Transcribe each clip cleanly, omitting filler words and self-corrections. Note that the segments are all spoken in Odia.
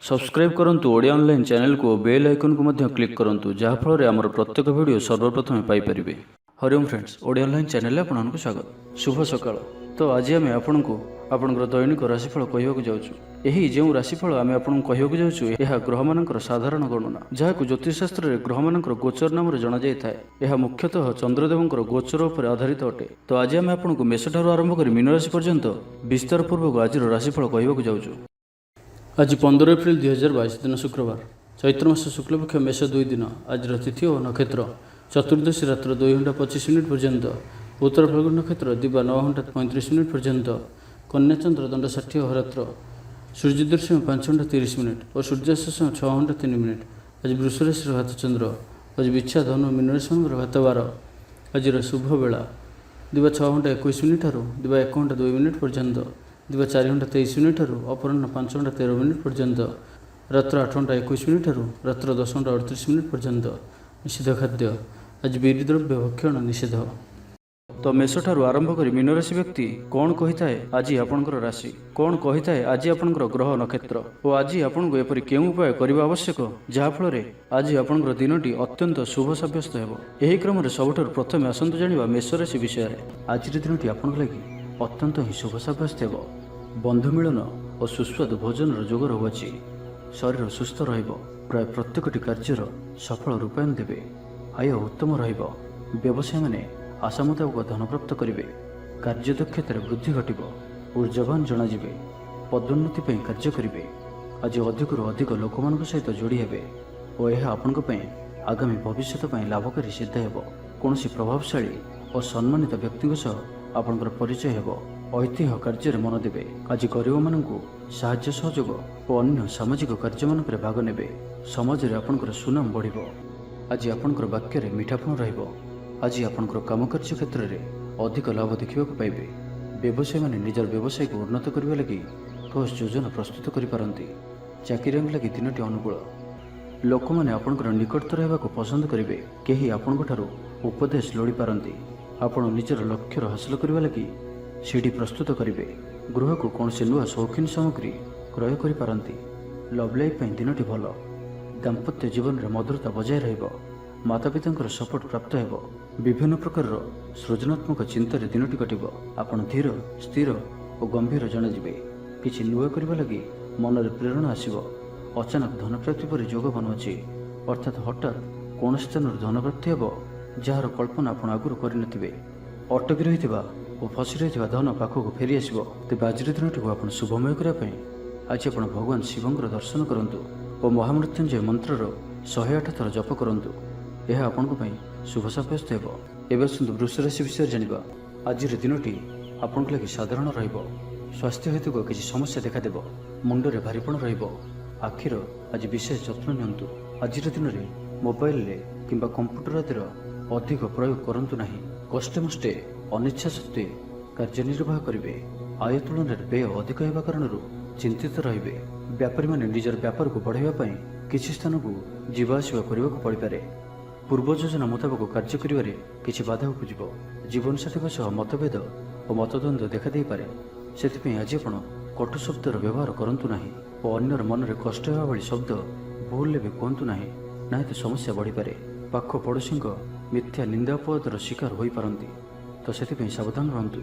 सब्सक्राइब करंतु ओडिया ऑनलाइन चैनल को बेल आइकन को मध्य क्लिक करंतु जहाँ फल आमर प्रत्येक वीडियो सर्वप्रथम Piper. Hariom friends, Odia online channel आपको स्वागत। शुभ सकाळ। तो आज आम आपको आपंकर दैनिक राशिफल कहवाक जाऊँ। यही जो राशिफल आम आपको कहवाक जाऊँ यह ग्रह मानकर साधारण गणना जहाँ ज्योतिषशास्त्र में ग्रह मानकर गोचर नाम जना जाए। यह मुख्यतः चंद्रदेवंकर गोचर उपर आधारित अटे। तो आज आम आपको मेष ठारू आरंभ कर मीन राशि पर्यंत विस्तार पूर्वक आज राशिफल कहवाक जाऊँ। आज 15 एप्रिल 2022 दिन शुक्रवार, चैत्र मास शुक्लपक्ष मेष 2 दिन। आज तिथि और नक्षत्र चतुर्दशी रात्र 2 घंटा 25 मिनिट पर्यंत, उत्तर फाल्गुन नक्षत्र दिवा 9 घंटा 35 मिनिट पर्यंत, कन्या चंद्र दंड 60 अहोरात्र, सूर्योदय 5 घंटा 30 मिनिट और सूर्यास्त 6 घंटा 3 मिनिट। आज वृष राशि हाथ चंद्र। आज बिच्छा धनु मीन राशि हाथ 12। आज शुभ बेला दिवा 6 घंटा 21 मिनिट दिवा 1 घंटा 2 मिनिट पर्यंत, दिवा 4 घंटा 23 मिनिट अपराह्न 5 घंटा 13 मिनिट पर्यंत, रात्र 8 घंटा 21 मिनिट रात्र 10 घंटा 38 मिनिट पर्यंत। निषिद्ध खाद्य आज बीरी द्रव्य भक्षण निषेध। तो मेष ठारू आरंभ कर मीन राशि व्यक्ति कौन कही थाए आज आपंकर राशि कौन कही थाए आज आपंकर ग्रह नक्षत्र और आज आपको एपरी केउं उपाय करने आवश्यक जहाँफल आज आपंकर दिनटी अत्यंत शुभ सब्यस्त हो। यही क्रम सबुठार प्रथम आसतु जाना मेष राशि विषय। आज दिनटी आपन लगी अत्यंत ही शुभ सब्यस्त हो। बंधु मिलन और सुस्वादु भोजन जोग रहुअछि। शरीर सुस्थ रहिबो। प्राय प्रत्येकटी कार्यर सफल रूपायन देवे। आय उत्तम रहिबो। व्यवसायी माने आशा मुताबक धन प्राप्त करेंगे। कार्यदक्षता वृद्धि घटिबो। ऊर्जावान जनाजिबे। पदोन्नति पई कार्य करेंगे। आज अधिकरू अधिक लोक सहित जोड़ी हेबे और यह आपनको आगामी भविष्य लाभकारी सिद्ध हेबो। कौनसी प्रभावशाली और सम्मानित व्यक्ति सह आपनकर परिचय हेबो। ऐतिह्य कार्य मन देवे। आज गरीब मानू साहाय्य सहयोग और अन्य सामाजिक कार्य मानक भाग नेबे। समाज रे आपनकर सुनाम बढ़िबो। आज आपनकर वाक्य रे मीठापन रहिबो। आज आपनकर काम कार्य क्षेत्र में अधिक लाभ देखा पाइबे। व्यवसायी माने निजर व्यवसाय को उन्नत करने लगी ठोस योजना प्रस्तुत करिपारंती। चाकरी लगी दिनटी अनुकूल। लोक मैंने आपनकर निकटतर होगाक पसंद करेंगे। केही आपनक ठारू उपदेश लोड़ी पारंती। आपण निजर लक्ष्य हासिल करने लगी सीढ़ी प्रस्तुत करेंगे। गृह को कौन से नुआ शौकीन सामग्री क्रय करिपारंती। लव लाइफ दिनटी भल। दाम्पत्य जीवन में मधुरता बजाय रहिबो। माता पिता सपोर्ट प्राप्त हेबो। विभिन्न प्रकार सृजनात्मक चिंतार दिनटी कटिबो। आपण धीर स्थिर और गंभीर जनाजिबे। किछि नुआ करबा लगी मन में प्रेरणा आसिबो। अचानक धन प्राप्ति पर जोग बनुछि। अर्थात हठात कौन स्थान धन प्राप्ति हेबो जार कल्पना आपण आगुर करिनथिबे। अटकी रहिथिबा और फसी रही धन पाखक फेरी आसो। तेज आज दिनटी को आप शुभमय करने आज आप भगवान शिवंकर दर्शन करूँ और महामृत्युंजय मंत्रर 108 थर जप करूँ। यह आपण शुभ सब्यस्त हो। एवं वृष राशि विषय जाना। आज दिनटी आपण लगी साधारण रहिबो। स्वास्थ्य हेतु किसी समस्या देखादेव। मुंडरे भारीपण रहिबो। आखिर आज विशेष जत्न नियंतु। आज दिन में मोबाइल किंबा कंप्यूटर आदिर अधिक प्रयोग करंतु नहीं। कष्टे मष्टे अनिच्छा सत्वे कार्यनिर्वाह करेंगे। आय तुलन में व्यय अधिक होगा कारण चिंतित रहिबे। व्यापारी माने निजर व्यापार को बढ़ाइबा किसी स्थान को जीवाआसिबा करने को पड़िपारे। पूर्व योजना मुताबक कार्य करिवारे किछि बाधा उपजिबो। जीवन साथी सह मतभेद और मतद्वंद देखा दे पारे। सेथिपई आज आपण कटु शब्दर व्यवहार करंतु नाही और अन्यर मन में कष्ट हेबा भली शब्द भूल भी कहतु नाही। नहीं तो समस्या बढ़ी पारे। पाख पड़ोशी मिथ्या निंदापदर शिकार हो पारंती। तो से सावधान रहंतु।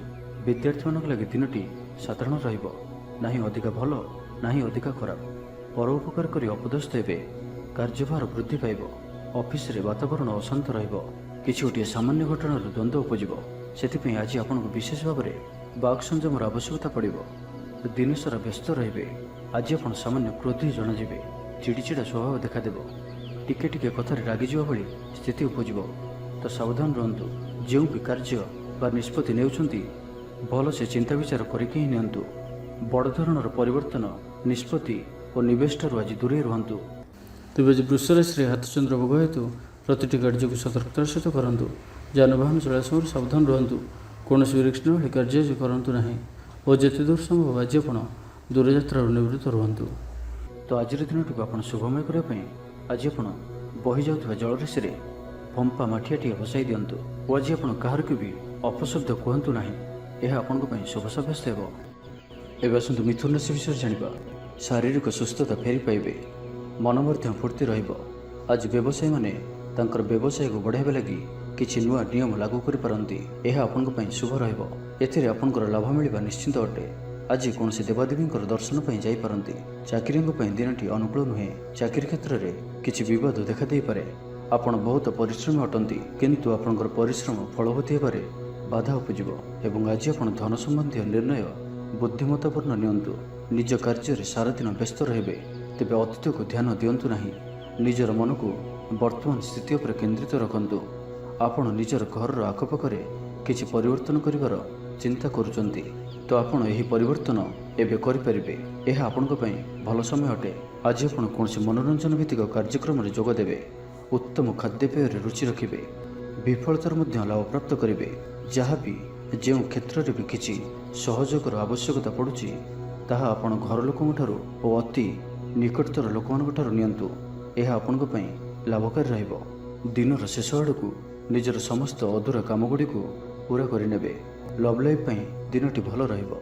विद्यार्थी मानक लगी दिनटी साधारण रहिबो। नाही अधिक भल नाही अधिक खराब। परोपकार करी अपदस्थ हेबे। कार्यभार वृद्धि पाइबो। ऑफिस रे वातावरण अशांत रहिबो। किछि गोटे सामान्य घटना द्वंद्व उपजिबो। सेथिपई आज आपनको विशेष भाव में बाक संयमर आवश्यकता पड़िबो। दिन सारा व्यस्त रहिबे। आज आपण सामान्य क्रोधी जनाजिबे। चिड़चिड़ा स्वभाव देखादेव। टिके टिके कथार रागी जावा भली स्थिति उपजिबो। तो सावधान रहंतु। जो भी कार्य बा निष्पत्ति नेउछंती भल से चिंता विचार करके ही नियंतु। बड़ धरणर परिवर्तन निष्पत्ति और निवेश ठारू आज दूरे रुहंतु। तेज वृष राशि हाथ चंद्र भोग हेतु प्रति कार्य को सतर्कतार सहित करूँ। जानवाहन चला समय सावधान रुहंतु। कौन रिस्क न कार्य करूँ ना और जिते दूर संभव आज आप दूरयात्रा निवृत्त रुहंतु। तो आज दिन को आप शुभमय करने आज आप बही जाऊा जलराशि में पंपा माठियाटिए बसाई दिंतु। और आज आप कहार को भी अपशब्द कहतु ना। यह आपण शुभ सब्यस्त हो। एवं आसतु मिथुन राशि विषय जाना। ଶାରୀରିକ ସୁସ୍ଥତା ଫେରି ପାଇବେ। ମନ ମଧ୍ୟ ଫୁର୍ତ୍ତି ରହିବ। ଆଜି ବ୍ୟବସାୟୀମାନେ ତାଙ୍କର ବ୍ୟବସାୟକୁ ବଢ଼ାଇବା ଲାଗି କିଛି ନୂଆ ନିୟମ ଲାଗୁ କରିପାରନ୍ତି। ଏହା ଆପଣଙ୍କ ପାଇଁ ଶୁଭ ରହିବ। ଏଥିରେ ଆପଣଙ୍କର ଲାଭ ମିଳିବା ନିଶ୍ଚିତ ଅଟେ। ଆଜି କୌଣସି ଦେବାଦେବୀଙ୍କର ଦର୍ଶନ ପାଇଁ ଯାଇପାରନ୍ତି। ଚାକିରିଙ୍କ ପାଇଁ ଦିନଟି ଅନୁକୂଳ ନୁହେଁ। ଚାକିରି କ୍ଷେତ୍ରରେ କିଛି ବିବାଦ ଦେଖାଦେଇପାରେ। ଆପଣ ବହୁତ ପରିଶ୍ରମୀ ଅଟନ୍ତି, କିନ୍ତୁ ଆପଣଙ୍କର ପରିଶ୍ରମ ଫଳବତୀ ହେବାରେ ବାଧା ଉପୁଜିବ ଏବଂ ଆଜି ଆପଣ ଧନ ସମ୍ବନ୍ଧୀୟ ନିର୍ଣ୍ଣୟ ବୁଦ୍ଧିମତ୍ତପୂର୍ଣ୍ଣ ନିଅନ୍ତୁ। ନିଜ କାର୍ଯ୍ୟରେ ସାରାଦିନ ବ୍ୟସ୍ତ ରହିବେ, ତେବେ ଅତୀତକୁ ଧ୍ୟାନ ଦିଅନ୍ତୁ ନାହିଁ। ନିଜର ମନକୁ ବର୍ତ୍ତମାନ ସ୍ଥିତି ଉପରେ କେନ୍ଦ୍ରିତ ରଖନ୍ତୁ। ଆପଣ ନିଜର ଘରର ଆଖପାଖରେ କିଛି ପରିବର୍ତ୍ତନ କରିବାର ଚିନ୍ତା କରୁଛନ୍ତି, ତ ଆପଣ ଏହି ପରିବର୍ତ୍ତନ ଏବେ କରିପାରିବେ। ଏହା ଆପଣଙ୍କ ପାଇଁ ଭଲ ସମୟ ଅଟେ। ଆଜି ଆପଣ କୌଣସି ମନୋରଞ୍ଜନ ଭିତ୍ତିକ କାର୍ଯ୍ୟକ୍ରମରେ ଯୋଗ ଦେବେ। ଉତ୍ତମ ଖାଦ୍ୟପେୟରେ ରୁଚି ରଖିବେ। ବିଫଳତାର ମଧ୍ୟ ଲାଭପ୍ରାପ୍ତ କରିବେ। ଯାହା ବି ଯେଉଁ କ୍ଷେତ୍ରରେ ବି କିଛି ସହଯୋଗର ଆବଶ୍ୟକତା ପଡ଼ୁଛି, ତାହା ଆପଣ ଘର ଲୋକଙ୍କଠାରୁ ଓ ଅତି ନିକଟତର ଲୋକମାନଙ୍କଠାରୁ ନିଅନ୍ତୁ। ଏହା ଆପଣଙ୍କ ପାଇଁ ଲାଭକାରୀ ରହିବ। ଦିନର ଶେଷ ଆଡ଼କୁ ନିଜର ସମସ୍ତ ଅଧୁରା କାମଗୁଡ଼ିକୁ ପୂରା କରିନେବେ। ଲଭ୍ ଲାଇଫ୍ ପାଇଁ ଦିନଟି ଭଲ ରହିବ।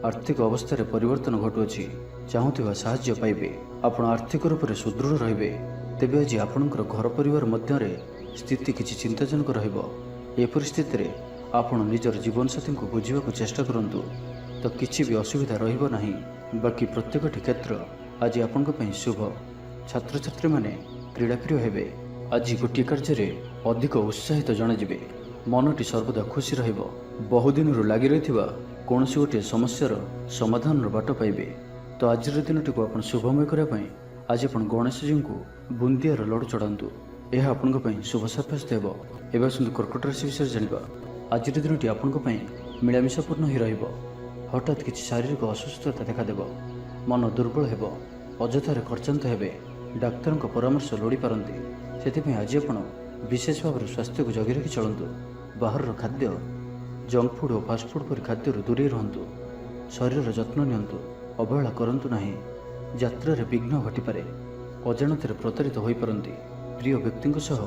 ଆର୍ଥିକ ଅବସ୍ଥାରେ ପରିବର୍ତ୍ତନ ଘଟୁଅଛି। ଚାହୁଁଥିବା ସାହାଯ୍ୟ ପାଇବେ। ଆପଣ ଆର୍ଥିକ ରୂପରେ ସୁଦୃଢ଼ ରହିବେ। ତେବେ ଆଜି ଆପଣଙ୍କର ଘର ପରିବାର ମଧ୍ୟରେ ସ୍ଥିତି କିଛି ଚିନ୍ତାଜନକ ରହିବ। ଏ ପରିସ୍ଥିତିରେ ଆପଣ ନିଜର ଜୀବନସାଥୀଙ୍କୁ ବୁଝିବାକୁ ଚେଷ୍ଟା କରନ୍ତୁ, ତ କିଛି ବି ଅସୁବିଧା ରହିବ ନାହିଁ। ବାକି ପ୍ରତ୍ୟେକଟି କ୍ଷେତ୍ର ଆଜି ଆପଣଙ୍କ ପାଇଁ ଶୁଭ। ଛାତ୍ରଛାତ୍ରୀମାନେ କ୍ରୀଡ଼ାପ୍ରିୟ ହେବେ। ଆଜି ଗୋଟିଏ କାର୍ଯ୍ୟରେ ଅଧିକ ଉତ୍ସାହିତ ଜଣାଯିବେ। ମନଟି ସର୍ବଦା ଖୁସି ରହିବ। ବହୁଦିନରୁ ଲାଗି ରହିଥିବା କୌଣସି ଗୋଟିଏ ସମସ୍ୟାର ସମାଧାନର ବାଟ ପାଇବେ। ତ ଆଜିର ଦିନଟିକୁ ଆପଣ ଶୁଭମୟ କରିବା ପାଇଁ ଆଜି ଆପଣ ଗଣେଶଜୀଙ୍କୁ ବୁନ୍ଦିଆର ଲଡ଼ୁ ଚଢ଼ାନ୍ତୁ। ଏହା ଆପଣଙ୍କ ପାଇଁ ଶୁଭ ସାବ୍ୟସ୍ତ ହେବ। ଏବେ ଆସନ୍ତୁ କର୍କଟ ରାଶି ବିଷୟରେ ଜାଣିବା। ଆଜିର ଦିନଟି ଆପଣଙ୍କ ପାଇଁ ମିଳାମିଶାପୂର୍ଣ୍ଣ ହୋଇ ରହିବ। ହଠାତ୍ କିଛି ଶାରୀରିକ ଅସୁସ୍ଥତା ଦେଖାଦେବ। ମନ ଦୁର୍ବଳ ହେବ। ଅଯଥାରେ ଖର୍ଚ୍ଚାନ୍ତ ହେବେ। ଡାକ୍ତରଙ୍କ ପରାମର୍ଶ ଲୋଡ଼ିପାରନ୍ତି। ସେଥିପାଇଁ ଆଜି ଆପଣ ବିଶେଷ ଭାବରେ ସ୍ୱାସ୍ଥ୍ୟକୁ ଜଗି ରଖି ଚଳନ୍ତୁ। ବାହାରର ଖାଦ୍ୟ, ଜଙ୍କ ଫୁଡ୍ ଓ ଫାଷ୍ଟଫୁଡ୍ ପରି ଖାଦ୍ୟରୁ ଦୂରେଇ ରୁହନ୍ତୁ। ଶରୀରର ଯତ୍ନ ନିଅନ୍ତୁ। ଅବହେଳା କରନ୍ତୁ ନାହିଁ। ଯାତ୍ରାରେ ବିଘ୍ନ ଘଟିପାରେ। ଅଜାଣତରେ ପ୍ରତାରିତ ହୋଇପାରନ୍ତି। ପ୍ରିୟ ବ୍ୟକ୍ତିଙ୍କ ସହ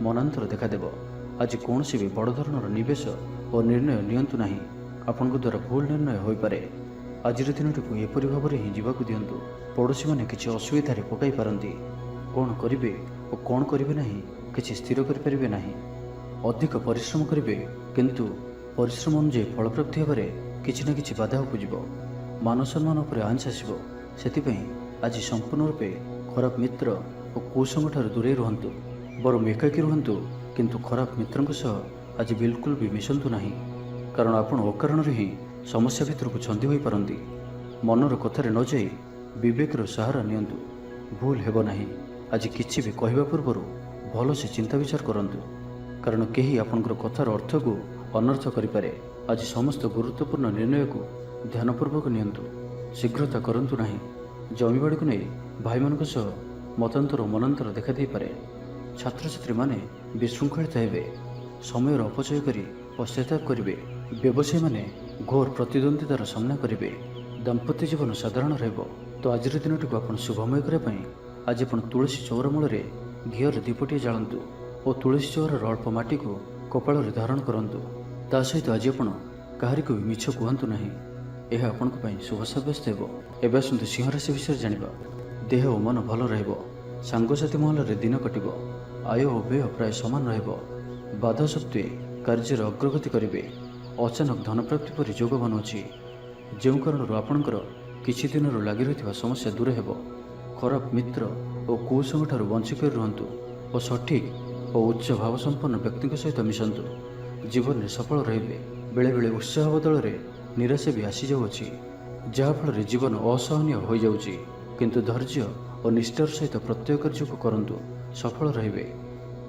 ମନାନ୍ତର ଦେଖାଦେବ। ଆଜି କୌଣସି ବି ବଡ଼ ଧରଣର ନିବେଶ ଓ ନିର୍ଣ୍ଣୟ ନିଅନ୍ତୁ ନାହିଁ। ଆପଣଙ୍କ ଦ୍ୱାରା ଭୁଲ ନିର୍ଣ୍ଣୟ ହୋଇପାରେ। ଆଜିର ଦିନଟିକୁ ଏପରି ଭାବରେ ହିଁ ଯିବାକୁ ଦିଅନ୍ତୁ। ପଡ଼ୋଶୀମାନେ କିଛି ଅସୁବିଧାରେ ପକାଇ ପାରନ୍ତି। କ'ଣ କରିବେ ଓ କ'ଣ କରିବେ ନାହିଁ କିଛି ସ୍ଥିର କରିପାରିବେ ନାହିଁ। ଅଧିକ ପରିଶ୍ରମ କରିବେ, କିନ୍ତୁ ପରିଶ୍ରମ ଅନୁଯାୟୀ ଫଳପ୍ରାପ୍ତି ହେବାରେ କିଛି ନା କିଛି ବାଧା ଉପୁଜିବ। ମାନ ସମ୍ମାନ ଉପରେ ଆଞ୍ଚ ଆସିବ। ସେଥିପାଇଁ ଆଜି ସମ୍ପୂର୍ଣ୍ଣ ରୂପେ ଖରାପ ମିତ୍ର ଓ କୁସଙ୍ଗଠାରୁ ଦୂରେଇ ରୁହନ୍ତୁ। ବରଂ ଏକାକୀ ରୁହନ୍ତୁ, କିନ୍ତୁ ଖରାପ ମିତ୍ରଙ୍କ ସହ ଆଜି ବିଲକୁଲ ବି ମିଶନ୍ତୁ ନାହିଁ, କାରଣ ଆପଣ ଅକାରଣରେ ହିଁ ସମସ୍ୟା ଭିତରକୁ ଛନ୍ଦି ହୋଇପାରନ୍ତି। ମନର କଥାରେ ନ ଯାଇ ବିବେକର ସାହାରା ନିଅନ୍ତୁ। ଭୁଲ ହେବ ନାହିଁ। ଆଜି କିଛି ବି କହିବା ପୂର୍ବରୁ ଭଲସେ ଚିନ୍ତା ବିଚାର କରନ୍ତୁ, କାରଣ କେହି ଆପଣଙ୍କର କଥାର ଅର୍ଥକୁ ଅନର୍ଥ କରିପାରେ। ଆଜି ସମସ୍ତ ଗୁରୁତ୍ୱପୂର୍ଣ୍ଣ ନିର୍ଣ୍ଣୟକୁ ଧ୍ୟାନପୂର୍ବକ ନିଅନ୍ତୁ। ଶୀଘ୍ରତା କରନ୍ତୁ ନାହିଁ। ଜମିବାଡ଼ିକୁ ନେଇ ଭାଇମାନଙ୍କ ସହ ମତାନ୍ତର ଓ ମନାନ୍ତର ଦେଖାଦେଇପାରେ। ଛାତ୍ରଛାତ୍ରୀମାନେ ବିଶୃଙ୍ଖଳିତ ହେବେ। ସମୟର ଅପଚୟ କରି ପଶ୍ଚାତାପ କରିବେ। ବ୍ୟବସାୟୀମାନେ ଘୋର ପ୍ରତିଦ୍ୱନ୍ଦ୍ୱିତାର ସାମ୍ନା କରିବେ। ଦାମ୍ପତ୍ୟ ଜୀବନ ସାଧାରଣ ରହିବ। ତ ଆଜିର ଦିନଟିକୁ ଆପଣ ଶୁଭମୟ କରିବା ପାଇଁ ଆଜି ଆପଣ ତୁଳସୀ ଚଉରା ମୂଳରେ ଘିଅର ଦୀପଟିଏ ଜାଳନ୍ତୁ ଓ ତୁଳସୀ ଚଉରାର ଅଳ୍ପ ମାଟିକୁ କପାଳରେ ଧାରଣ କରନ୍ତୁ। ତା ସହିତ ଆଜି ଆପଣ କାହାରିକୁ ବି ମିଛ କୁହନ୍ତୁ ନାହିଁ। ଏହା ଆପଣଙ୍କ ପାଇଁ ଶୁଭ ସାବ୍ୟସ୍ତ ହେବ। ଏବେ ଆସନ୍ତୁ ସିଂହ ରାଶି ବିଷୟରେ ଜାଣିବା। ଦେହ ଓ ମନ ଭଲ ରହିବ। ସାଙ୍ଗସାଥି ମହଲରେ ଦିନ କଟିବ। ଆୟ ଓ ବ୍ୟୟ ପ୍ରାୟ ସମାନ ରହିବ। ବାଧା ସତ୍ତ୍ୱେ କାର୍ଯ୍ୟରେ ଅଗ୍ରଗତି କରିବେ। ଅଚାନକ ଧନପ୍ରାପ୍ତି ପରି ଯୋଗ ବନୁଅଛି, ଯେଉଁ କାରଣରୁ ଆପଣଙ୍କର କିଛି ଦିନରୁ ଲାଗି ରହିଥିବା ସମସ୍ୟା ଦୂର ହେବ। ଖରାପ ମିତ୍ର ଓ କୁସଙ୍ଗଠାରୁ ବଞ୍ଚି କରି ରୁହନ୍ତୁ ଓ ସଠିକ୍ ଓ ଉଚ୍ଚ ଭାବସମ୍ପନ୍ନ ବ୍ୟକ୍ତିଙ୍କ ସହିତ ମିଶନ୍ତୁ। ଜୀବନରେ ସଫଳ ରହିବେ। ବେଳେବେଳେ ଉତ୍ସାହ ବଦଳରେ ନିରାଶା ବି ଆସିଯାଉଅଛି, ଯାହାଫଳରେ ଜୀବନ ଅସହନୀୟ ହୋଇଯାଉଛି। କିନ୍ତୁ ଧୈର୍ଯ୍ୟ ଓ ନିଷ୍ଠାର ସହିତ ପ୍ରତ୍ୟେକ କାର୍ଯ୍ୟକୁ କରନ୍ତୁ, ସଫଳ ରହିବେ।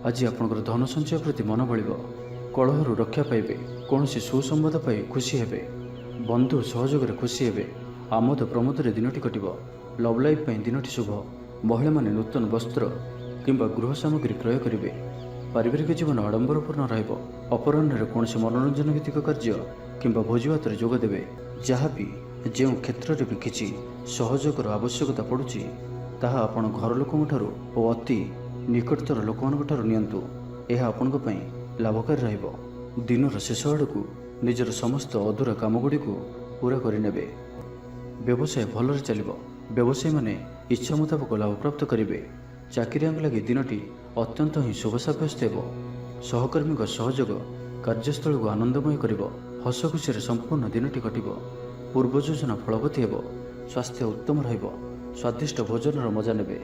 ଆଜି ଆପଣଙ୍କର ଧନ ସଞ୍ଚୟ ପ୍ରତି ମନ ବଳିବ। କଳହରୁ ରକ୍ଷା ପାଇବେ। କୌଣସି ସୁସମ୍ବାଦ ପାଇ ଖୁସି ହେବେ। ବନ୍ଧୁ ସହଯୋଗରେ ଖୁସି ହେବେ। ଆମୋଦ ପ୍ରମୋଦରେ ଦିନଟି କଟିବ। ଲଭ୍ ଲାଇଫ୍ ପାଇଁ ଦିନଟି ଶୁଭ। ମହିଳାମାନେ ନୂତନ ବସ୍ତ୍ର କିମ୍ବା ଗୃହ ସାମଗ୍ରୀ କ୍ରୟ କରିବେ। ପାରିବାରିକ ଜୀବନ ଆଡ଼ମ୍ବରପୂର୍ଣ୍ଣ ରହିବ। ଅପରାହ୍ନରେ କୌଣସି ମନୋରଞ୍ଜନ ଭିତ୍ତିକ କାର୍ଯ୍ୟ କିମ୍ବା ଭୋଜିଭାତରେ ଯୋଗ ଦେବେ। ଯାହା ବି ଯେଉଁ କ୍ଷେତ୍ରରେ ବି କିଛି ସହଯୋଗର ଆବଶ୍ୟକତା ପଡ଼ୁଛି, ତାହା ଆପଣ ଘର ଲୋକଙ୍କଠାରୁ ଓ ଅତି ନିକଟତର ଲୋକମାନଙ୍କଠାରୁ ନିଅନ୍ତୁ। ଏହା ଆପଣଙ୍କ ପାଇଁ ଲାଭକାରୀ ରହିବ। ଦିନର ଶେଷ ଆଡ଼କୁ ନିଜର ସମସ୍ତ ଅଧୁରା କାମଗୁଡ଼ିକୁ ପୂରା କରିନେବେ। ବ୍ୟବସାୟ ଭଲରେ ଚାଲିବ। ବ୍ୟବସାୟୀମାନେ ଇଚ୍ଛା ମୁତାବକ ଲାଭପ୍ରାପ୍ତ କରିବେ। ଚାକିରିଆଙ୍କ ଲାଗି ଦିନଟି ଅତ୍ୟନ୍ତ ହିଁ ଶୁଭ ସାବ୍ୟସ୍ତ ହେବ। ସହକର୍ମୀଙ୍କ ସହଯୋଗ କାର୍ଯ୍ୟସ୍ଥଳକୁ ଆନନ୍ଦମୟ କରିବ। ହସ ଖୁସିରେ ସମ୍ପୂର୍ଣ୍ଣ ଦିନଟି କଟିବ। ପୂର୍ବ ଯୋଜନା ଫଳବତୀ ହେବ। ସ୍ୱାସ୍ଥ୍ୟ ଉତ୍ତମ ରହିବ। ସ୍ୱାଦିଷ୍ଟ ଭୋଜନର ମଜା ନେବେ।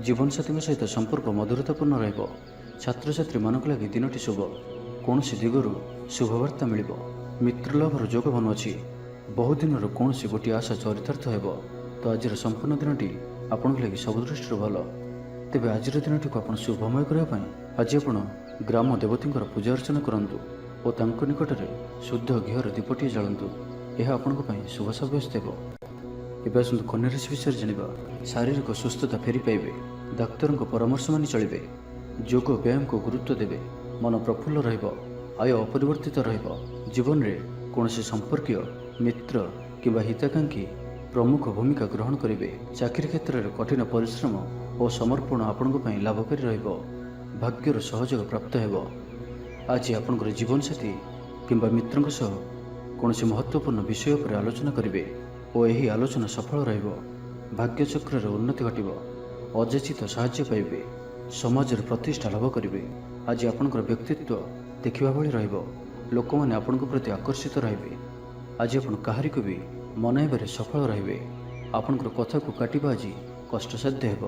ଜୀବନସାଥୀଙ୍କ ସହିତ ସମ୍ପର୍କ ମଧୁରତାପୂର୍ଣ୍ଣ ରହିବ। ଛାତ୍ରଛାତ୍ରୀମାନଙ୍କ ଲାଗି ଦିନଟି ଶୁଭ। କୌଣସି ଦିଗରୁ ଶୁଭବାର୍ତ୍ତା ମିଳିବ। ମିତ୍ରଲାଭର ଯୋଗ ବନୁଅଛି। ବହୁଦିନର କୌଣସି ଗୋଟିଏ ଆଶା ଚରିତାର୍ଥ ହେବ। ତ ଆଜିର ସମ୍ପୂର୍ଣ୍ଣ ଦିନଟି ଆପଣଙ୍କ ଲାଗି ସବୁ ଦୃଷ୍ଟିରୁ ଭଲ। ତେବେ ଆଜିର ଦିନଟିକୁ ଆପଣ ଶୁଭମୟ କରିବା ପାଇଁ ଆଜି ଆପଣ ଗ୍ରାମ ଦେବତୀଙ୍କର ପୂଜା ଅର୍ଚ୍ଚନା କରନ୍ତୁ ଓ ତାଙ୍କ ନିକଟରେ ଶୁଦ୍ଧ ଘିଅର ଦୀପଟିଏ ଜାଳନ୍ତୁ। ଏହା ଆପଣଙ୍କ ପାଇଁ ଶୁଭ ସାବ୍ୟସ୍ତ ହେବ। ଏବେ ଆସନ୍ତୁ କନ୍ୟା ରାଶି ବିଷୟରେ ଜାଣିବା। ଶାରୀରିକ ସୁସ୍ଥତା ଫେରି ପାଇବେ। ଡାକ୍ତରଙ୍କ ପରାମର୍ଶ ମାନି ଚଳିବେ। ଯୋଗ ବ୍ୟାୟାମକୁ ଗୁରୁତ୍ୱ ଦେବେ। ମନ ପ୍ରଫୁଲ୍ଲ ରହିବ। ଆୟ ଅପରିବର୍ତ୍ତିତ ରହିବ। ଜୀବନରେ କୌଣସି ସମ୍ପର୍କୀୟ ମିତ୍ର କିମ୍ବା ହିତାକାଂକ୍ଷୀ ପ୍ରମୁଖ ଭୂମିକା ଗ୍ରହଣ କରିବେ। ଚାକିରି କ୍ଷେତ୍ରରେ କଠିନ ପରିଶ୍ରମ ଓ ସମର୍ପଣ ଆପଣଙ୍କ ପାଇଁ ଲାଭକାରୀ ରହିବ। ଭାଗ୍ୟର ସହଯୋଗ ପ୍ରାପ୍ତ ହେବ। ଆଜି ଆପଣଙ୍କର ଜୀବନସାଥୀ କିମ୍ବା ମିତ୍ରଙ୍କ ସହ କୌଣସି ମହତ୍ତ୍ୱପୂର୍ଣ୍ଣ ବିଷୟ ଉପରେ ଆଲୋଚନା କରିବେ ଓ ଏହି ଆଲୋଚନା ସଫଳ ରହିବ। ଭାଗ୍ୟଚକ୍ରରେ ଉନ୍ନତି ଘଟିବ। ଅଯାଚିତ ସାହାଯ୍ୟ ପାଇବେ। ସମାଜରେ ପ୍ରତିଷ୍ଠା ଲାଭ କରିବେ। ଆଜି ଆପଣଙ୍କର ବ୍ୟକ୍ତିତ୍ୱ ଦେଖିବା ଭଳି ରହିବ। ଲୋକମାନେ ଆପଣଙ୍କ ପ୍ରତି ଆକର୍ଷିତ ରହିବେ। ଆଜି ଆପଣ କାହାରିକୁ ବି ମନାଇବାରେ ସଫଳ ରହିବେ। ଆପଣଙ୍କର କଥାକୁ କାଟିବା ଆଜି କଷ୍ଟସାଧ୍ୟ ହେବ।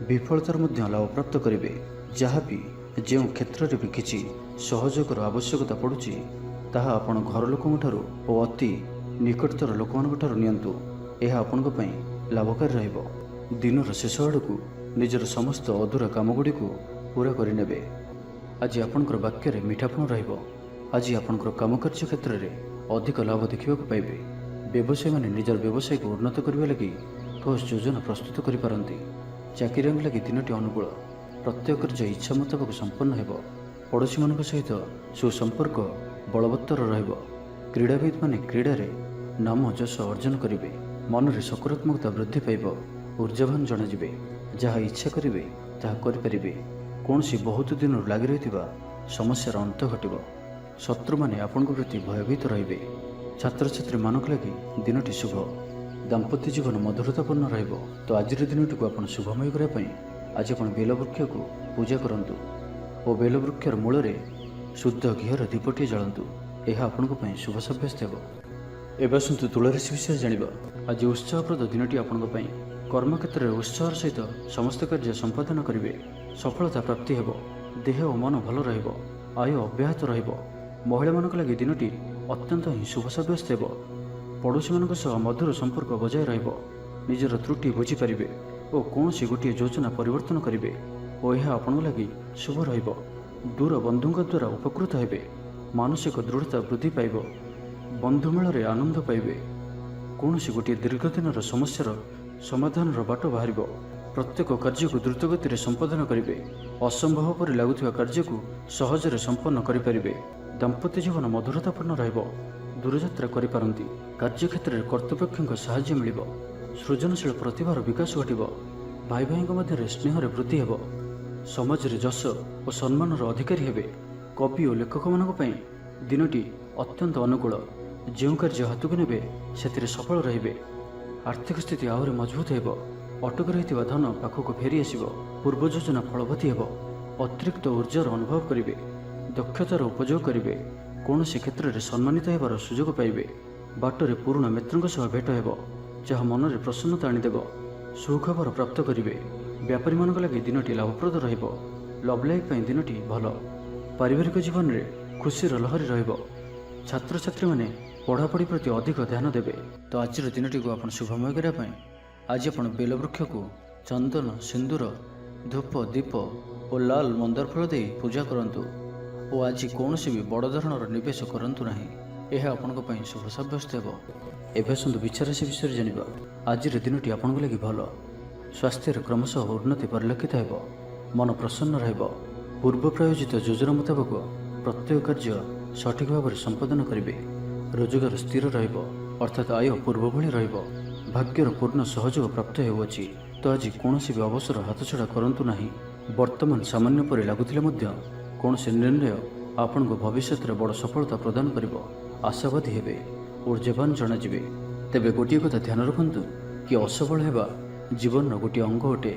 ବିଫଳତାର ମଧ୍ୟ ଲାଭପ୍ରାପ୍ତ କରିବେ। ଯାହା ବି ଯେଉଁ କ୍ଷେତ୍ରରେ ବି କିଛି ସହଯୋଗର ଆବଶ୍ୟକତା ପଡ଼ୁଛି ତାହା ଆପଣ ଘର ଲୋକଙ୍କଠାରୁ ଓ ଅତି ନିକଟତର ଲୋକମାନଙ୍କଠାରୁ ନିଅନ୍ତୁ। ଏହା ଆପଣଙ୍କ ପାଇଁ ଲାଭକାରୀ ରହିବ। ଦିନର ଶେଷ ଆଡ଼କୁ ନିଜର ସମସ୍ତ ଅଧୁରା କାମଗୁଡ଼ିକୁ ପୂରା କରିନେବେ। ଆଜି ଆପଣଙ୍କର ବାକ୍ୟରେ ମିଠାପଣ ରହିବ। ଆଜି ଆପଣଙ୍କର କାମକାର୍ଯ୍ୟ କ୍ଷେତ୍ରରେ ଅଧିକ ଲାଭ ଦେଖିବାକୁ ପାଇବେ। ବ୍ୟବସାୟୀମାନେ ନିଜର ବ୍ୟବସାୟକୁ ଉନ୍ନତ କରିବା ଲାଗି ଠୋସ୍ ଯୋଜନା ପ୍ରସ୍ତୁତ କରିପାରନ୍ତି। ଚାକିରିଆଙ୍କ ଲାଗି ଦିନଟି ଅନୁକୂଳ। ପ୍ରତ୍ୟେକ କାର୍ଯ୍ୟ ଇଚ୍ଛା ମୁତାବକ ସମ୍ପନ୍ନ ହେବ। ପଡ଼ୋଶୀମାନଙ୍କ ସହିତ ସୁସମ୍ପର୍କ ବଳବତ୍ତର ରହିବ। କ୍ରୀଡ଼ାବିତ୍ମାନେ କ୍ରୀଡ଼ାରେ ନାମ ଯଶ ଅର୍ଜନ କରିବେ। ମନରେ ସକାରାତ୍ମକତା ବୃଦ୍ଧି ପାଇବ। ଊର୍ଜାବାନ ଜଣାଯିବେ। ଯାହା ଇଚ୍ଛା କରିବେ ତାହା କରିପାରିବେ। କୌଣସି ବହୁତ ଦିନରୁ ଲାଗି ରହିଥିବା ସମସ୍ୟାର ଅନ୍ତ ଘଟିବ। ଶତ୍ରୁମାନେ ଆପଣଙ୍କ ପ୍ରତି ଭୟଭୀତ ରହିବେ। ଛାତ୍ରଛାତ୍ରୀମାନଙ୍କ ଲାଗି ଦିନଟି ଶୁଭ। ଦାମ୍ପତ୍ୟ ଜୀବନ ମଧୁରତାପୂର୍ଣ୍ଣ ରହିବ। ତ ଆଜିର ଦିନଟିକୁ ଆପଣ ଶୁଭମୟ କରିବା ପାଇଁ ଆଜି ଆପଣ ବେଲବୃକ୍ଷକୁ ପୂଜା କରନ୍ତୁ ଓ ବେଲବୃକ୍ଷର ମୂଳରେ ଶୁଦ୍ଧ ଘିଅର ଦୀପଟିଏ ଜାଳନ୍ତୁ। ଏହା ଆପଣଙ୍କ ପାଇଁ ଶୁଭ ସାବ୍ୟସ୍ତ ହେବ। ଏବେ ଆସନ୍ତୁ ତୁଳା ରାଶି ବିଷୟରେ ଜାଣିବା। ଆଜି ଉତ୍ସାହପ୍ରଦ ଦିନଟି ଆପଣଙ୍କ ପାଇଁ। କର୍ମକ୍ଷେତ୍ରରେ ଉତ୍ସାହର ସହିତ ସମସ୍ତ କାର୍ଯ୍ୟ ସମ୍ପାଦନ କରିବେ। ସଫଳତା ପ୍ରାପ୍ତି ହେବ। ଦେହ ଓ ମନ ଭଲ ରହିବ। ଆୟ ଅବ୍ୟାହତ ରହିବ। ମହିଳାମାନଙ୍କ ଲାଗି ଦିନଟି ଅତ୍ୟନ୍ତ ହିଁ ଶୁଭ ସାବ୍ୟସ୍ତ ହେବ। ପଡ଼ୋଶୀମାନଙ୍କ ସହ ମଧୁର ସମ୍ପର୍କ ବଜାୟ ରହିବ। ନିଜର ତ୍ରୁଟି ବୁଝିପାରିବେ ଓ କୌଣସି ଗୋଟିଏ ଯୋଜନା ପରିବର୍ତ୍ତନ କରିବେ ଓ ଏହା ଆପଣଙ୍କ ଲାଗି ଶୁଭ ରହିବ। ଦୂର ବନ୍ଧୁଙ୍କ ଦ୍ୱାରା ଉପକୃତ ହେବେ। ମାନସିକ ଦୃଢ଼ତା ବୃଦ୍ଧି ପାଇବ। ବନ୍ଧୁମେଳରେ ଆନନ୍ଦ ପାଇବେ। କୌଣସି ଗୋଟିଏ ଦୀର୍ଘଦିନର ସମସ୍ୟାର ସମାଧାନର ବାଟ ବାହାରିବ। ପ୍ରତ୍ୟେକ କାର୍ଯ୍ୟକୁ ଦ୍ରୁତଗତିରେ ସମ୍ପାଦନ କରିବେ। ଅସମ୍ଭବ ପରି ଲାଗୁଥିବା କାର୍ଯ୍ୟକୁ ସହଜରେ ସମ୍ପନ୍ନ କରିପାରିବେ। ଦାମ୍ପତ୍ୟ ଜୀବନ ମଧୁରତାପୂର୍ଣ୍ଣ ରହିବ। ଦୂରଯାତ୍ରା କରିପାରନ୍ତି। କାର୍ଯ୍ୟକ୍ଷେତ୍ରରେ କର୍ତ୍ତୃପକ୍ଷଙ୍କ ସାହାଯ୍ୟ ମିଳିବ। ସୃଜନଶୀଳ ପ୍ରତିଭାର ବିକାଶ ଘଟିବ। ଭାଇ ଭାଇଙ୍କ ମଧ୍ୟରେ ସ୍ନେହରେ ବୃଦ୍ଧି ହେବ। ସମାଜରେ ଯଶ ଓ ସମ୍ମାନର ଅଧିକାରୀ ହେବେ। କବି ଓ ଲେଖକମାନଙ୍କ ପାଇଁ ଦିନଟି ଅତ୍ୟନ୍ତ ଅନୁକୂଳ। ଯେଉଁ କାର୍ଯ୍ୟ ହାତକୁ ନେବେ ସେଥିରେ ସଫଳ ରହିବେ। ଆର୍ଥିକ ସ୍ଥିତି ଆହୁରି ମଜବୁତ ହେବ। ଅଟକି ରହିଥିବା ଧନ ପାଖକୁ ଫେରି ଆସିବ। ପୂର୍ବ ଯୋଜନା ଫଳବତୀ ହେବ। ଅତିରିକ୍ତ ଉର୍ଜାର ଅନୁଭବ କରିବେ। ଦକ୍ଷତାର ଉପଯୋଗ କରିବେ। କୌଣସି କ୍ଷେତ୍ରରେ ସମ୍ମାନିତ ହେବାର ସୁଯୋଗ ପାଇବେ। ବାଟରେ ପୁରୁଣା ମିତ୍ରଙ୍କ ସହ ଭେଟ ହେବ, ଯାହା ମନରେ ପ୍ରସନ୍ନତା ଆଣିଦେବ। ସୁଖବର ପ୍ରାପ୍ତ କରିବେ। ବ୍ୟାପାରୀମାନଙ୍କ ଲାଗି ଦିନଟି ଲାଭପ୍ରଦ ରହିବ। ଲଭ୍ ଲାଇଫ୍ ପାଇଁ ଦିନଟି ଭଲ। ପାରିବାରିକ ଜୀବନରେ ଖୁସିର ଲହରୀ ରହିବ। ଛାତ୍ରଛାତ୍ରୀମାନେ ପଢ଼ାପଢ଼ି ପ୍ରତି ଅଧିକ ଧ୍ୟାନ ଦେବେ। ତ ଆଜିର ଦିନଟିକୁ ଆପଣ ଶୁଭମୟ କରିବା ପାଇଁ ଆଜି ଆପଣ ବେଲବୃକ୍ଷକୁ ଚନ୍ଦନ, ସିନ୍ଦୁର, ଧୂପ, ଦୀପ ଓ ଲାଲ ମନ୍ଦାର ଫୁଲ ଦେଇ ପୂଜା କରନ୍ତୁ ଓ ଆଜି କୌଣସି ବି ବଡ଼ ଧରଣର ନିବେଶ କରନ୍ତୁ ନାହିଁ। ଏହା ଆପଣଙ୍କ ପାଇଁ ଶୁଭ ସାବ୍ୟସ୍ତ ହେବ। ଏବେ ଆସନ୍ତୁ ବିଛା ରାଶି ବିଷୟରେ ଜାଣିବା। ଆଜିର ଦିନଟି ଆପଣଙ୍କ ଲାଗି ଭଲ। ସ୍ୱାସ୍ଥ୍ୟରେ କ୍ରମଶଃ ଉନ୍ନତି ପରିଲକ୍ଷିତ ହେବ। ମନ ପ୍ରସନ୍ନ ରହିବ। ପୂର୍ବ ପ୍ରାୟୋଜିତ ଯୋଜନା ମୁତାବକ ପ୍ରତ୍ୟେକ କାର୍ଯ୍ୟ ସଠିକ୍ ଭାବରେ ସମ୍ପାଦନ କରିବେ। ରୋଜଗାର ସ୍ଥିର ରହିବ, ଅର୍ଥାତ୍ ଆୟ ପୂର୍ବ ଭଳି ରହିବ। ଭାଗ୍ୟର ପୂର୍ଣ୍ଣ ସହଯୋଗ ପ୍ରାପ୍ତ ହେଉଅଛି। ତ ଆଜି କୌଣସି ବି ଅବସର ହାତଛଡ଼ା କରନ୍ତୁ ନାହିଁ। ବର୍ତ୍ତମାନ ସାମାନ୍ୟ ପରି ଲାଗୁଥିଲେ ମଧ୍ୟ କୌଣସି ନିର୍ଣ୍ଣୟ ଆପଣଙ୍କୁ ଭବିଷ୍ୟତରେ ବଡ଼ ସଫଳତା ପ୍ରଦାନ କରିବ। ଆଶାବାଦୀ ହେବେ। ଊର୍ଜାବାନ ଜଣାଯିବେ। ତେବେ ଗୋଟିଏ କଥା ଧ୍ୟାନ ରଖନ୍ତୁ, कि असफल हेबा जीवन गोटे अंग अटे।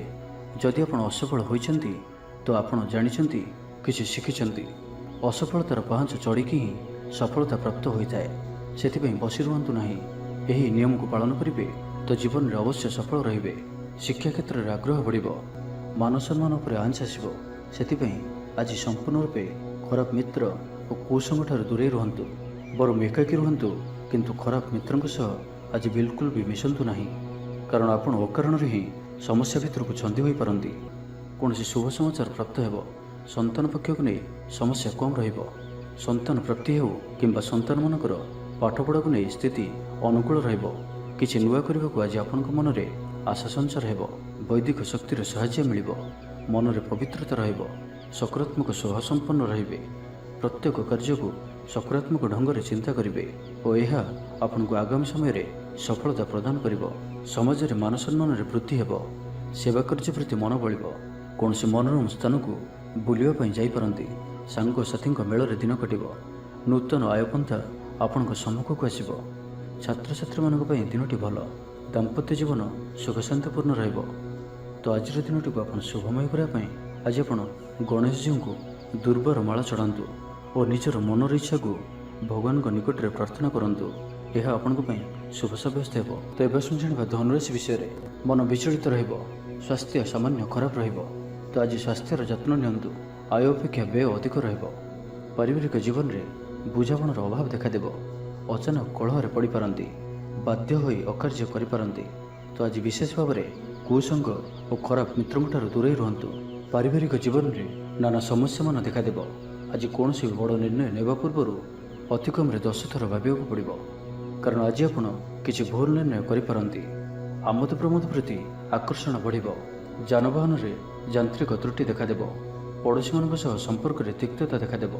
जदि आपण असफल होइछंती तो आपण जानिछंती किछि शिखिछंती। असफलतार पाहांच चढ़िकी ही सफलता प्राप्त होइଥାଏ। सेथिपई बसी रुहंतु नाही। एही नियम को पालन करिवे तो जीवन रे अवश्य सफल रहिबे। शिक्षा क्षेत्र रे आग्रह बढ़िबो, मान सम्मान उपर आंच आसिबो। सेथिपई आज संपूर्ण रूपे खराब मित्र और कुसंग ठाରୁ दूरे रुहंतु। बरं एकाकी रुहंतु, किंतु खराब मित्रंक सह आज बिल्कुल भी मिशंतु नाही। कारण आपण अकारण ही समस्या भितर को छंदी होई पारंती। कौनसी शुभ समाचार प्राप्त हेबो। संतान पक्ष को नहीं समस्या कम रहिबो। संतान प्राप्ति हेउ किंबा संतान मानकर पाठपढ़ा को नहीं स्थिति अनुकूल रहिबो। किछि नुआ करबाकू आज आपनक मन रे आशा संचार हेबो। वैदिक शक्तिर सहायता मिलिबो। मन रे पवित्रता रहिबो। सकारात्मक स्वभाव संपन्न रहिबे। प्रत्येक कार्य को सकारात्मक ढंग से चिंता करिवे और यह आपनको आगामी समय रे सफलता प्रदान करिवो। समाज रे मान सम्मान रे वृद्धि हेबो। सेवा कार्य प्रति मन बलिबो। कौनसी मनोरम स्थान को बुलिया पई जाई परंती। सांग साथी मेल रे दिन कटिबो। नूतन आयपंथा आपनक सम्मुख को आसिबो। छात्र छात्री मानक पई दिनटी भलो। दाम्पत्य जीवन सुख शांतिपूर्ण रहिबो। तो आज दिनटी को आपण शुभमय करा पई आज आपण गणेश जी को दुर्बार माला चढ़ातु और निजर मनर इच्छा को भगवान को निकट में प्रार्थना करंतु। यह आपण शुभ सब्यस्त हेबो। तो एबे जानिबा धनुराशि विषय रे। मन विचलित रहिबो। स्वास्थ्य सामान्य खराब रहिबो। तो आज स्वास्थ्यर जत्न नियंतु। आय अपेक्षा व्यय अधिक रहिबो। पारिवारिक जीवन रे बुझामणार अभाव देखादेबो। अचानक कलह पड़ पारंती। बाध्य होई अकार्य करि पारंती। तो आज विशेष भाव में कुसंग और खराब मित्रों ठाରୁ दूरे रुहंतु। पारिवारिक जीवन रे नाना समस्या मान देखादेबो। आज कौन सी बड़ निर्णय नेबा पूर्व अति कम 10 थर भाविବାକୁ पड़िबो। कारण आज आपण किछि भूल निर्णय करि पारंती। आमोद प्रमोद प्रति आकर्षण बढ़िबो। जानवाहन रे यांत्रिक त्रुटि देखादेबो। पड़ोशी मानक सह संपर्क रे तिक्तता देखादेबो।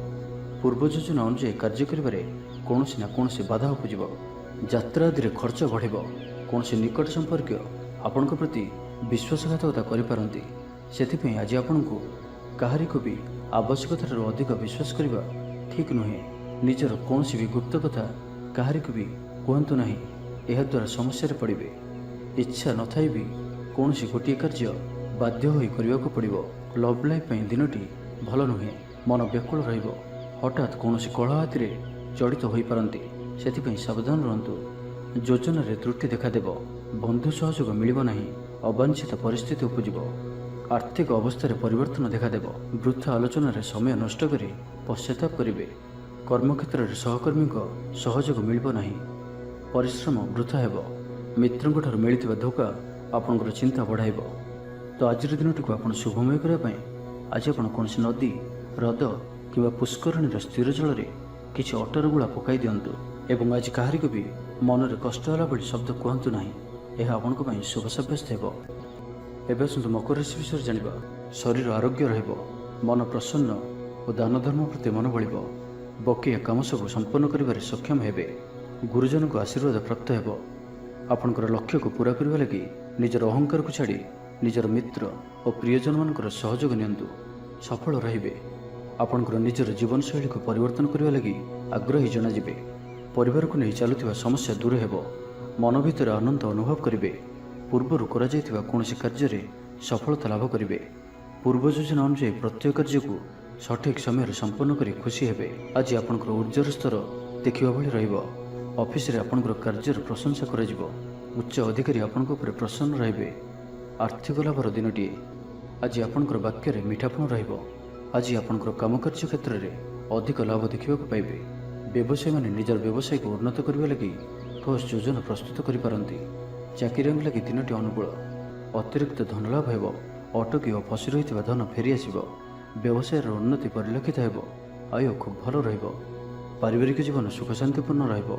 पूर्व योजना अनुसार कार्य करिबारे कौनसी ना कौनसी बाधा उपजिबो। यात्रा आदि रे खर्च बढ़िबो। कौनसी निकट संपर्क आपनक प्रति विश्वासघातकता करि पारंती। सेथिपई आज आपनकु काहारी को भी आवश्यकतार अधिक विश्वास करने ठीक नुहे। निजर कौन भी गुप्त कथा काहारी को भी कहतु ना। यह द्वारा समस्या पड़े। इच्छा न थाई भी कौन गोटे कार्य बाध्य होई करने को पड़ो। लव लाइफ दिनटी भल नुहे। मन व्याकुल रहिबो। हठात कौन कलह आदि जड़ित हो पारंती। सेथिपई सावधान रहंतु। योजना रे त्रुटि देखादेबो। बंधु सहयोग मिलिबो नाही। अवांछित परिस्थिति उपजिबो। आर्थिक अवस्था परिवर्तन देखादेव। वृथा आलोचन समय नष्ट कर पश्चाताप करेंगे। कर्मक्षेत्र में सहकर्मी सहयोग मिलिबो नाही। परिश्रम वृथा हेबो। मित्रों ठाରୁ मिलिଥିବା धोखा आपनकर चिंता बढ़ाइबो। तो आज दिनटी को आपण शुभमय करने आज आपण कौन नदी ह्रद कि पुष्करणी स्थिर जल में किसी अटर गुड़ा पकाई दिंतु। एवं आज काहारी को भी मन में कष्ट होला भली शब्द कहतु ना। यह आपण शुभ सब्यस्त हेबो। एबे आसतु मकर राशि विषय जानिबा। शरीर आरोग्य रहिबो। मन प्रसन्न और दान धर्म प्रति मन बलिबो। बकिया काम सब संपन्न करिबारे सक्षम हेबे। गुरुजन को आशीर्वाद प्राप्त हेबो। आपनकर लक्ष्य को पूरा करबा लागि निजर अहंकार को छाड़ी निजर मित्र और प्रियजन मानकर सहयोग नियंतु। सफल रहिबे। आपनकर निजर जीवन शैली को परिवर्तन करबा लागि आग्रही जनाजिबे। परिवार को नहीं चलुथिबा समस्या दूर हेबो। मन भितर आनंद अनुभव करिबे। पूर्वर करा कौन कार्य रे सफलता लाभ करेंगे। पूर्व योजना अनुसार प्रत्येक कार्य को सठिक समय संपन्न कर खुशी हेबे। आज आपनकर ऊर्जार स्तर देखा भली रहिबो। ऑफिस रे आपनकर कार्यर प्रशंसा करा जिवो। उच्च अधिकारी आपनक ऊपर प्रसन्न रहिबे। आर्थिक लाभर दिनटी। आज आपनकर वाक्य रे मीठापन रहिबो। आज आपनकर काम कार्य क्षेत्र रे अधिक लाभ देखा पाइबे। व्यवसायी माने निजर व्यवसाय को उन्नत करने लगी ठोस योजना प्रस्तुत करि पारंती। चाकरी लगी दिनटी अनुकूल। अतिरिक्त धन लाभ हेबो। अटकी और फसी रही धन फेरी आसिबो। व्यवसाय उन्नति परिलक्षित हेबो। आय खूब भल रहिबो। पारिवारिक जीवन सुख शांतिपूर्ण रहिबो।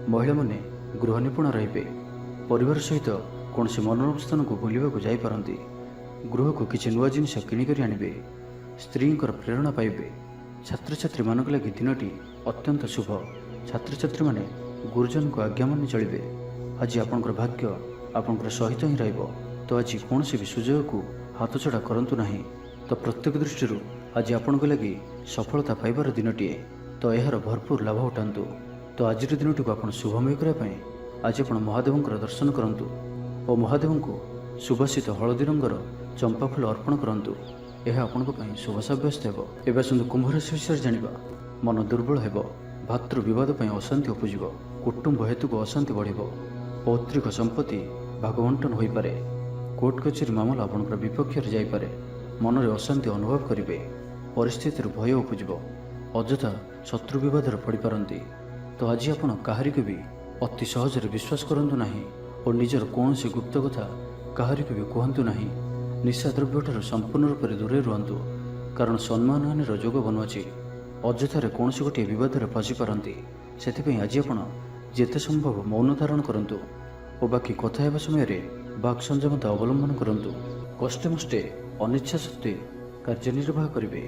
महिला माने गृह निपुण रहिबे। परिवार सहित कौन मनोरम स्थान को बुलिबाकू जाई पारंती। गृह को किछि नुआ जिनिस किणिकरी आनिबे। स्त्रींकर प्रेरणा पाइबे। छात्र छात्री मानक लगी दिनटी अत्यंत शुभ। छात्र छात्री माने गुरुजन को आज्ञा मानि चलिबे। आज आपनकर भाग्य आपनकर सहित ही रहिबो। तो आज कौन भी सुजोग को हाथ छड़ा करंतु नाही। तो प्रत्येक दृष्टि आज आपनक लगी सफलता पाइबार दिनटीए। तो यार भरपूर लाभ उठातु। तो आज दिनटी को आप शुभमय करने आज आप महादेवंकर दर्शन करंतु। ଓ ମହାଦେବଙ୍କୁ ସୁବାସିତ ହଳଦୀ ରଙ୍ଗର ଚମ୍ପା ଫୁଲ ଅର୍ପଣ କରନ୍ତୁ। ଏହା ଆପଣଙ୍କ ପାଇଁ ଶୁଭ ସାବ୍ୟସ୍ତ ହେବ। ଏବେ ଆସନ୍ତୁ କୁମ୍ଭ ରାଶି ବିଷୟରେ ଜାଣିବା। ମନ ଦୁର୍ବଳ ହେବ, ଭାତୃ ବିବାଦ ପାଇଁ ଅଶାନ୍ତି ଉପୁଜିବ, କୁଟୁମ୍ବ ହେତୁକୁ ଅଶାନ୍ତି ବଢ଼ିବ, ପୈତୃକ ସମ୍ପତ୍ତି ଭାଗବଣ୍ଟନ ହୋଇପାରେ, କୋର୍ଟ କଚେରୀ ମାମଲା ଆପଣଙ୍କର ବିପକ୍ଷରେ ଯାଇପାରେ, ମନରେ ଅଶାନ୍ତି ଅନୁଭବ କରିବେ, ପରିସ୍ଥିତିରୁ ଭୟ ଉପୁଜିବ, ଅଯଥା ଶତ୍ରୁ ବିବାଦରେ ପଡ଼ିପାରନ୍ତି। ତ ଆଜି ଆପଣ କାହାରିକୁ ବି ଅତି ସହଜରେ ବିଶ୍ୱାସ କରନ୍ତୁ ନାହିଁ ଓ ନିଜର କୌଣସି ଗୁପ୍ତ କଥା କାହାରିକୁ ବି କୁହନ୍ତୁ ନାହିଁ। ନିଶା ଦ୍ରବ୍ୟଠାରୁ ସମ୍ପୂର୍ଣ୍ଣ ରୂପରେ ଦୂରେଇ ରୁହନ୍ତୁ, କାରଣ ସମ୍ମାନହାନିର ଯୋଗ ବନୁଅଛି। ଅଯଥାରେ କୌଣସି ଗୋଟିଏ ବିବାଦରେ ଫସିପାରନ୍ତି। ସେଥିପାଇଁ ଆଜି ଆପଣ ଯେତେ ସମ୍ଭବ ମୌନ ଧାରଣ କରନ୍ତୁ ଓ ବାକି କଥା ହେବା ସମୟରେ ବାକ୍ ସଂଯମତା ଅବଲମ୍ବନ କରନ୍ତୁ। କଷ୍ଟେମଷ୍ଟେ ଅନିଚ୍ଛା ସତ୍ତ୍ୱେ କାର୍ଯ୍ୟନିର୍ବାହ କରିବେ।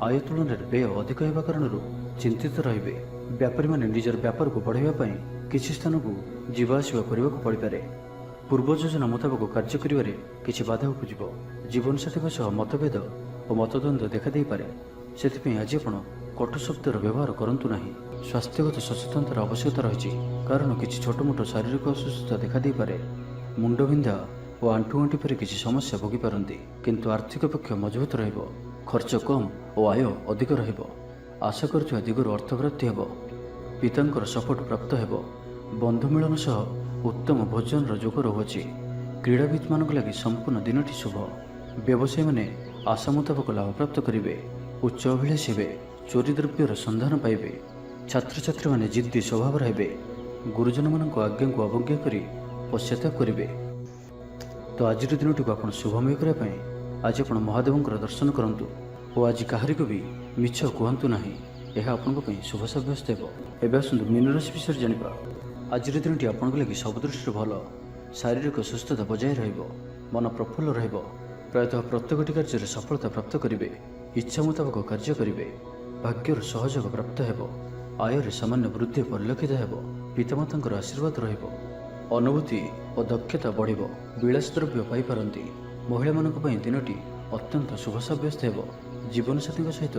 ଆୟ ତୁଳନାରେ ବ୍ୟୟ ଅଧିକ ହେବା କାରଣରୁ ଚିନ୍ତିତ ରହିବେ। ବ୍ୟାପାରୀମାନେ ନିଜର ବ୍ୟାପାରକୁ ବଢ଼ାଇବା ପାଇଁ କିଛି ସ୍ଥାନକୁ ଯିବା ଆସିବା କରିବାକୁ ପଡ଼ିପାରେ। ପୂର୍ବ ଯୋଜନା ମୁତାବକ କାର୍ଯ୍ୟ କରିବାରେ କିଛି ବାଧା ଉପୁଜିବ। ଜୀବନସାଥୀଙ୍କ ସହ ମତଭେଦ ଓ ମତଦ୍ୱନ୍ଦ୍ୱ ଦେଖାଦେଇପାରେ। ସେଥିପାଇଁ ଆଜି ଆପଣ କଟୁ ଶବ୍ଦର ବ୍ୟବହାର କରନ୍ତୁ ନାହିଁ। ସ୍ୱାସ୍ଥ୍ୟଗତ ସଚେତନତାର ଆବଶ୍ୟକତା ରହିଛି, କାରଣ କିଛି ଛୋଟମୋଟ ଶାରୀରିକ ଅସୁସ୍ଥତା ଦେଖାଦେଇପାରେ। ମୁଣ୍ଡବିନ୍ଧା ଓ ଆଣ୍ଠୁଗଣ୍ଠି ପରି କିଛି ସମସ୍ୟା ଭୋଗିପାରନ୍ତି, କିନ୍ତୁ ଆର୍ଥିକ ପକ୍ଷ ମଜବୁତ ରହିବ। ଖର୍ଚ୍ଚ କମ୍ ଓ ଆୟ ଅଧିକ ରହିବ। ଆଶା କରୁଥିବା ଦିଗରୁ ଅର୍ଥପ୍ରାପ୍ତି ହେବ। ପିତାଙ୍କର ସପୋର୍ଟ ପ୍ରାପ୍ତ ହେବ। ବନ୍ଧୁ ମିଳନ ସହ ଉତ୍ତମ ଭୋଜନର ଯୋଗ ରହୁଅଛି। କ୍ରୀଡ଼ାବିତ୍ମାନଙ୍କ ଲାଗି ସମ୍ପୂର୍ଣ୍ଣ ଦିନଟି ଶୁଭ। ବ୍ୟବସାୟୀମାନେ ଆଶା ମୁତାବକ ଲାଭପ୍ରାପ୍ତ କରିବେ। ଉଚ୍ଚ ଅଭିଳାଷୀ ହେବେ। ଚୋରି ଦ୍ରବ୍ୟର ସନ୍ଧାନ ପାଇବେ। ଛାତ୍ରଛାତ୍ରୀମାନେ ଜିଦ୍ଦି ସ୍ୱଭାବର ହେବେ। ଗୁରୁଜନମାନଙ୍କ ଆଜ୍ଞାକୁ ଅବଜ୍ଞା କରି ପଶ୍ଚାତାପ କରିବେ। ତ ଆଜିର ଦିନଟିକୁ ଆପଣ ଶୁଭମୟ କରିବା ପାଇଁ ଆଜି ଆପଣ ମହାଦେବଙ୍କର ଦର୍ଶନ କରନ୍ତୁ ଓ ଆଜି କାହାରିକୁ ବି ମିଛ କୁହନ୍ତୁ ନାହିଁ। ଏହା ଆପଣଙ୍କ ପାଇଁ ଶୁଭ ସାବ୍ୟସ୍ତ ହେବ। ଏବେ ଆସନ୍ତୁ ମୀନ ରାଶି ବିଷୟରେ ଜାଣିବା। ଆଜିର ଦିନଟି ଆପଣଙ୍କ ଲାଗି ସବୁ ଦୃଷ୍ଟିରୁ ଭଲ। ଶାରୀରିକ ସୁସ୍ଥତା ବଜାୟ ରହିବ। ମନ ପ୍ରଫୁଲ୍ଲ ରହିବ। ପ୍ରାୟତଃ ପ୍ରତ୍ୟେକଟି କାର୍ଯ୍ୟରେ ସଫଳତା ପ୍ରାପ୍ତ କରିବେ। ଇଚ୍ଛା ମୁତାବକ କାର୍ଯ୍ୟ କରିବେ। ଭାଗ୍ୟର ସହଯୋଗ ପ୍ରାପ୍ତ ହେବ। ଆୟରେ ସାମାନ୍ୟ ବୃଦ୍ଧି ପରିଲକ୍ଷିତ ହେବ। ପିତାମାତାଙ୍କର ଆଶୀର୍ବାଦ ରହିବ। ଅନୁଭୂତି ଓ ଦକ୍ଷତା ବଢ଼ିବ। ବିଳାସ ଦ୍ରବ୍ୟ ପାଇପାରନ୍ତି। ମହିଳାମାନଙ୍କ ପାଇଁ ଦିନଟି ଅତ୍ୟନ୍ତ ଶୁଭ ସାବ୍ୟସ୍ତ ହେବ। ଜୀବନସାଥୀଙ୍କ ସହିତ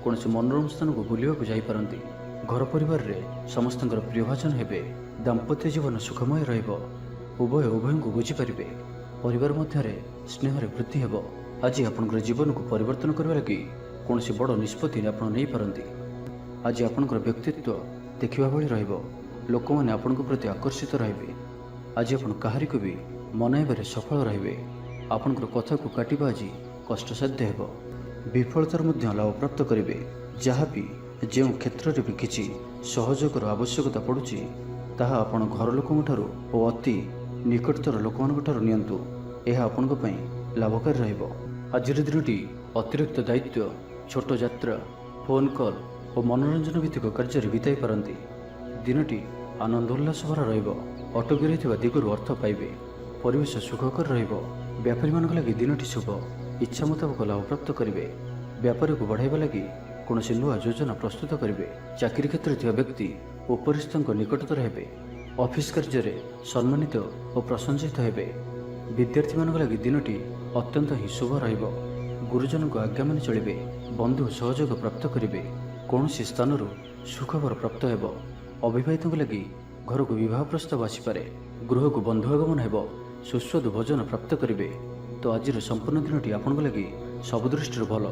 କୌଣସି ମନୋରମ ସ୍ଥାନକୁ ବୁଲିବାକୁ ଯାଇପାରନ୍ତି। ଘର ପରିବାରରେ ସମସ୍ତଙ୍କର ପ୍ରିୟଭାଜନ ହେବେ। ଦାମ୍ପତ୍ୟ ଜୀବନ ସୁଖମୟ ରହିବ। ଉଭୟ ଉଭୟଙ୍କୁ ବୁଝିପାରିବେ। ପରିବାର ମଧ୍ୟରେ ସ୍ନେହରେ ବୃଦ୍ଧି ହେବ। ଆଜି ଆପଣଙ୍କର ଜୀବନକୁ ପରିବର୍ତ୍ତନ କରିବା ଲାଗି କୌଣସି ବଡ଼ ନିଷ୍ପତ୍ତି ଆପଣ ନେଇପାରନ୍ତି। ଆଜି ଆପଣଙ୍କର ବ୍ୟକ୍ତିତ୍ୱ ଦେଖିବା ଭଳି ରହିବ। ଲୋକମାନେ ଆପଣଙ୍କ ପ୍ରତି ଆକର୍ଷିତ ରହିବେ। ଆଜି ଆପଣ କାହାରିକୁ ବି ମନାଇବାରେ ସଫଳ ରହିବେ। ଆପଣଙ୍କର କଥାକୁ କାଟିବା ଆଜି କଷ୍ଟସାଧ୍ୟ ହେବ। ବିଫଳତାର ମଧ୍ୟ ଲାଭପ୍ରାପ୍ତ କରିବେ। ଯାହା ବି ଯେଉଁ କ୍ଷେତ୍ରରେ ବି କିଛି ସହଯୋଗର ଆବଶ୍ୟକତା ପଡ଼ୁଛି, ତାହା ଆପଣ ଘର ଲୋକଙ୍କଠାରୁ ଓ ଅତି ନିକଟତର ଲୋକମାନଙ୍କ ଠାରୁ ନିଅନ୍ତୁ। ଏହା ଆପଣଙ୍କ ପାଇଁ ଲାଭକାରୀ ରହିବ। ଆଜିର ଦିନଟି ଅତିରିକ୍ତ ଦାୟିତ୍ୱ, ଛୋଟ ଯାତ୍ରା, ଫୋନ୍ କଲ୍ ଓ ମନୋରଞ୍ଜନ ଭିତ୍ତିକ କାର୍ଯ୍ୟରେ ବିତାଇ ପାରନ୍ତି। ଦିନଟି ଆନନ୍ଦ ଉଲ୍ଲାସ ଭରା ରହିବ। ଅଟକି ରହିଥିବା ଦିଗରୁ ଅର୍ଥ ପାଇବେ। ପରିବେଶ ସୁଖକର ରହିବ। ବ୍ୟାପାରୀମାନଙ୍କ ଲାଗି ଦିନଟି ଶୁଭ। ଇଚ୍ଛା ମୁତାବକ ଲାଭପ୍ରାପ୍ତ କରିବେ। ବ୍ୟାପାରକୁ ବଢ଼ାଇବା ଲାଗି କୌଣସି ନୂଆ ଯୋଜନା ପ୍ରସ୍ତୁତ କରିବେ। ଚାକିରି କ୍ଷେତ୍ରରେ ଥିବା ବ୍ୟକ୍ତି ଉପରିସ୍ଥଙ୍କ ନିକଟତର ହେବେ। ଅଫିସ୍ କାର୍ଯ୍ୟରେ ସମ୍ମାନିତ ଓ ପ୍ରଶଂସିତ ହେବେ। ବିଦ୍ୟାର୍ଥୀମାନଙ୍କ ଲାଗି ଦିନଟି ଅତ୍ୟନ୍ତ ହିଁ ଶୁଭ ରହିବ। ଗୁରୁଜନଙ୍କ ଆଜ୍ଞା ମାନି ଚଳିବେ। ବନ୍ଧୁ ସହଯୋଗ ପ୍ରାପ୍ତ କରିବେ। କୌଣସି ସ୍ଥାନରୁ ସୁଖବର ପ୍ରାପ୍ତ ହେବ। ଅବିବାହିତଙ୍କ ଲାଗି ଘରକୁ ବିବାହ ପ୍ରସ୍ତାବ ଆସିପାରେ। ଗୃହକୁ ବନ୍ଧୁ ଆଗମନ ହେବ। ସୁସ୍ୱାଦୁ ଭୋଜନ ପ୍ରାପ୍ତ କରିବେ। ତ ଆଜିର ସମ୍ପୂର୍ଣ୍ଣ ଦିନଟି ଆପଣଙ୍କ ଲାଗି ସବୁ ଦୃଷ୍ଟିରୁ ଭଲ।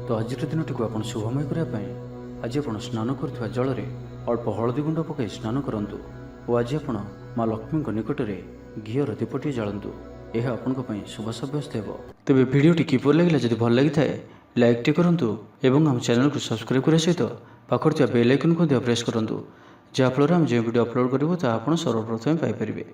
ତ ଆଜିର ଦିନଟିକୁ ଆପଣ ଶୁଭମୟ କରିବା ପାଇଁ ଆଜି ଆପଣ ସ୍ନାନ କରୁଥିବା ଜଳରେ ଅଳ୍ପ ହଳଦୀ ଗୁଣ୍ଡ ପକାଇ ସ୍ନାନ କରନ୍ତୁ ଓ ଆଜି ଆପଣ ମା ଲକ୍ଷ୍ମୀଙ୍କ ନିକଟରେ ଘିଅର ଦୀପଟିଏ ଜାଳନ୍ତୁ। ଏହା ଆପଣଙ୍କ ପାଇଁ ଶୁଭ ସାବ୍ୟସ୍ତ ହେବ। ତେବେ ଭିଡ଼ିଓଟି କିପରି ଲାଗିଲା? ଯଦି ଭଲ ଲାଗିଥାଏ ଲାଇକ୍ଟି କରନ୍ତୁ ଏବଂ ଆମ ଚ୍ୟାନେଲକୁ ସବସ୍କ୍ରାଇବ୍ କରିବା ସହିତ ପାଖରେ ଥିବା ବେଲ୍ ଆଇକନ୍କୁ ମଧ୍ୟ ପ୍ରେସ୍ କରନ୍ତୁ, ଯାହାଫଳରେ ଆମେ ଯେଉଁ ଭିଡ଼ିଓ ଅପଲୋଡ଼ କରିବୁ ତାହା ଆପଣ ସର୍ବପ୍ରଥମେ ପାଇପାରିବେ।